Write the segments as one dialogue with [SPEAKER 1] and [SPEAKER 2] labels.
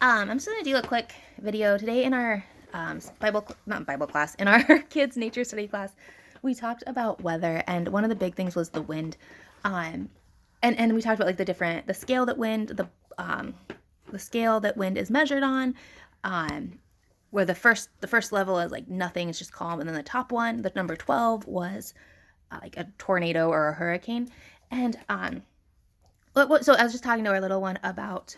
[SPEAKER 1] I'm just gonna do a quick video today in our not Bible class, in our kids' nature study class. We talked about weather, and one of the big things was the wind. And we talked about like the scale that the scale that wind is measured on. Where the first level is like nothing, it's just calm, and then the top one, the number 12, was like a tornado or a hurricane. And so I was just talking to our little one about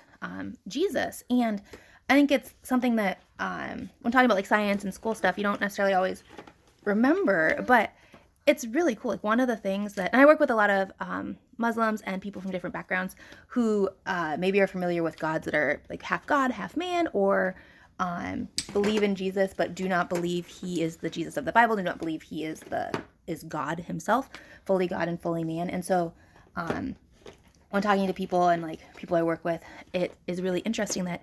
[SPEAKER 1] Jesus, and I think it's something that when talking about like science and school stuff, you don't necessarily always remember, but it's really cool. Like one of the things that, and I work with a lot of Muslims and people from different backgrounds who maybe are familiar with gods that are like half God, half man, or believe in Jesus but do not believe he is the Jesus of the Bible, do not believe he is God himself, fully God and fully man. And so when talking to people and like people I work with, it is really interesting that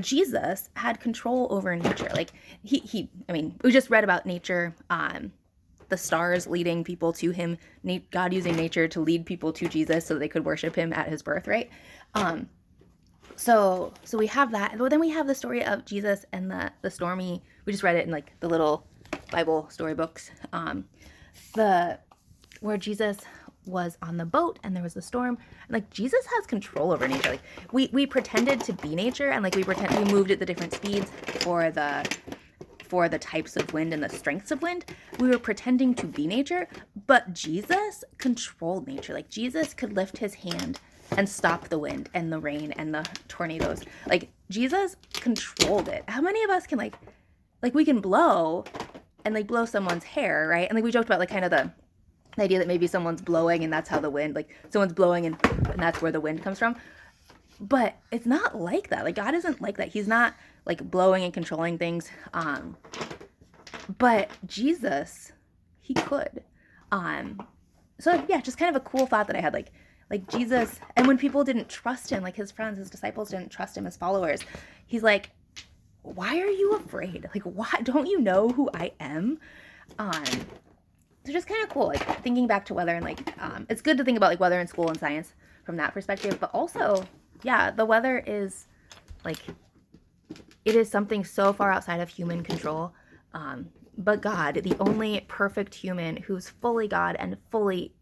[SPEAKER 1] Jesus had control over nature. Like I mean, we just read about nature, the stars leading people to him, God using nature to lead people to Jesus so they could worship him at his birth, right? So we have that. But then we have the story of Jesus and the stormy, we just read it in like the little Bible storybooks, where Jesus was on the boat and there was the storm, and like Jesus has control over nature. Like we pretended to be nature, and like we moved at the different speeds for the types of wind and the strengths of wind. We were pretending to be nature, but Jesus controlled nature. Like Jesus could lift his hand and stop the wind and the rain and the tornadoes. Like Jesus controlled it. How many of us can like we can blow and like blow someone's hair, right? And like we joked about like kind of the idea that maybe someone's blowing and that's how the wind, like someone's blowing and that's where the wind comes from. But it's not like that. Like God isn't like that. He's not like blowing and controlling things. But Jesus, he could. So yeah, just kind of a cool thought that I had, like Jesus. And when people didn't trust him, like his friends, his disciples didn't trust him, his followers, he's like, why are you afraid? Like, why don't you know who I am? So just kind of cool, like thinking back to weather, and like it's good to think about like weather in school and science from that perspective, but also, yeah, the weather is like, it is something so far outside of human control. But God, the only perfect human who's fully God and fully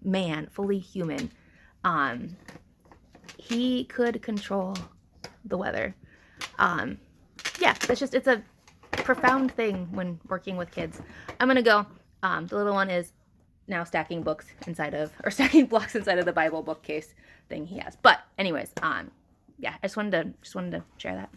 [SPEAKER 1] man, fully human, he could control the weather. Yeah, it's a profound thing when working with kids. I'm gonna go. The little one is now stacking blocks inside of the Bible bookcase thing he has. But anyways, yeah, I just wanted to share that.